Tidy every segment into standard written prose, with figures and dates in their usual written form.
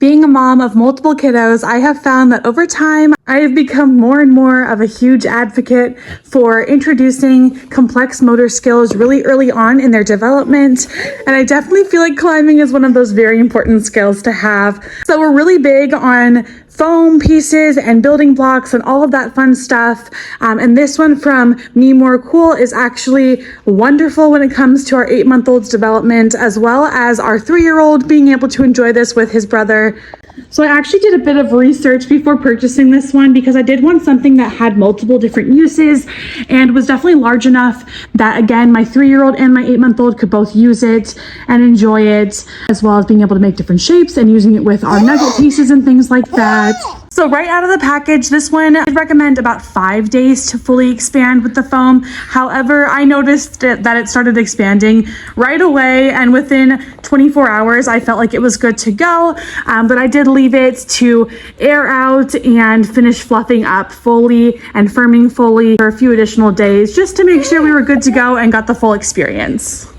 Being a mom of multiple kiddos, I have found that over time, I have become more and more of a huge advocate for introducing complex motor skills really early on in their development. And I definitely feel like climbing is one of those very important skills to have. So we're really big on foam pieces and building blocks and all of that fun stuff. And this one from MeMoreCool is actually wonderful when it comes to our 8-month-old's development, as well as our 3-year-old being able to enjoy this with his brother. So I actually did a bit of research before purchasing this one because I did want something that had multiple different uses and was definitely large enough that, again, my 3-year-old and my 8-month-old could both use it and enjoy it, as well as being able to make different shapes and using it with our nugget pieces and things like that. So right out of the package, this one, I'd recommend about 5 days to fully expand with the foam. However, I noticed that it started expanding right away, and within 24 hours, I felt like it was good to go. But I did leave it to air out and finish fluffing up fully and firming fully for a few additional days, just to make sure we were good to go and got the full experience.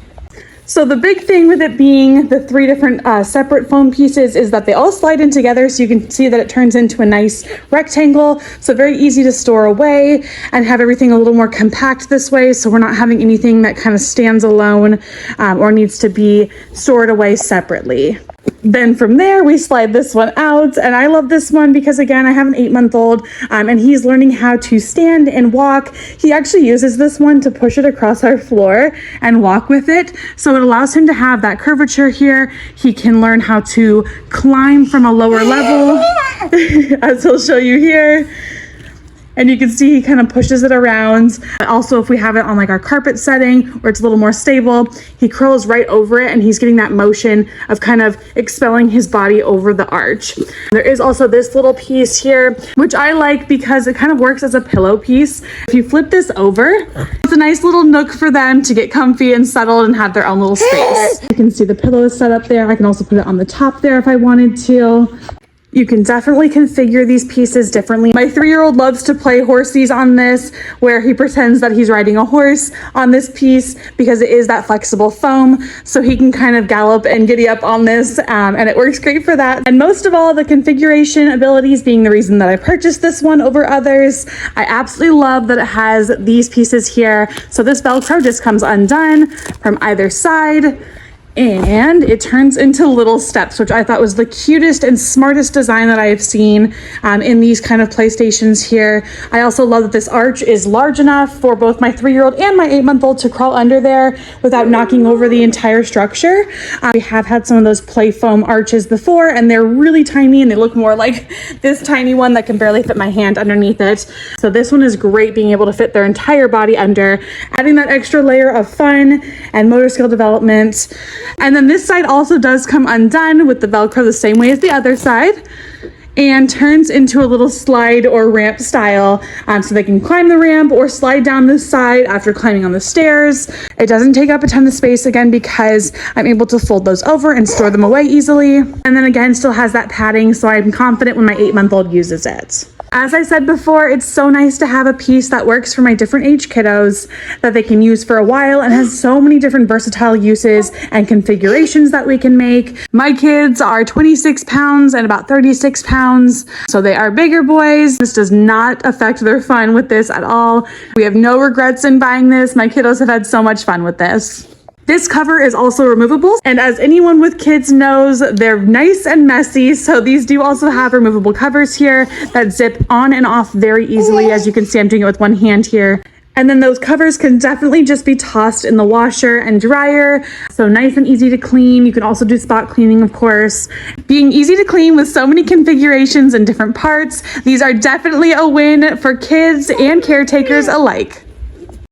So the big thing with it being the 3 different separate foam pieces is that they all slide in together, so you can see that it turns into a nice rectangle. So very easy to store away and have everything a little more compact this way, so we're not having anything that kind of stands alone or needs to be stored away separately. Then from there, we slide this one out, and I love this one because, again, I have an 8-month-old and he's learning how to stand and walk. He actually uses this one to push it across our floor and walk with it. So it allows him to have that curvature here. He can learn how to climb from a lower level, as he'll show you here. And you can see he kind of pushes it around. Also, if we have it on like our carpet setting where it's a little more stable, he curls right over it and he's getting that motion of kind of expelling his body over the arch. There is also this little piece here, which I like because it kind of works as a pillow piece. If you flip this over, it's a nice little nook for them to get comfy and settled and have their own little space. You can see the pillow is set up there. I can also put it on the top there if I wanted to. You can definitely configure these pieces differently. My 3-year-old loves to play horsies on this, where he pretends that he's riding a horse on this piece because it is that flexible foam, so he can kind of gallop and giddy up on this, and it works great for that. And most of all, the configuration abilities being the reason that I purchased this one over others. I absolutely love that it has these pieces here. So this Velcro just comes undone from either side, and it turns into little steps, which I thought was the cutest and smartest design that I have seen in these kind of PlayStations here. I also love that this arch is large enough for both my 3-year-old and my 8-month-old to crawl under there without knocking over the entire structure. We have had some of those play foam arches before, and they're really tiny, and they look more like this tiny one that can barely fit my hand underneath it. So this one is great, being able to fit their entire body under, adding that extra layer of fun and motor skill development. And then this side also does come undone with the Velcro the same way as the other side, and turns into a little slide or ramp style, so they can climb the ramp or slide down this side after climbing on the stairs. It doesn't take up a ton of space, again, because I'm able to fold those over and store them away easily. And then again, still has that padding, so I'm confident when my 8-month-old uses it. As I said before, it's so nice to have a piece that works for my different age kiddos that they can use for a while and has so many different versatile uses and configurations that we can make. My kids are 26 pounds and about 36 pounds, so they are bigger boys. This does not affect their fun with this at all. We have no regrets in buying this. My kiddos have had so much fun with this. This cover is also removable, and as anyone with kids knows, they're nice and messy, so these do also have removable covers here that zip on and off very easily. As you can see, I'm doing it with one hand here. And then those covers can definitely just be tossed in the washer and dryer, so nice and easy to clean. You can also do spot cleaning, of course. Being easy to clean with so many configurations and different parts, these are definitely a win for kids and caretakers alike.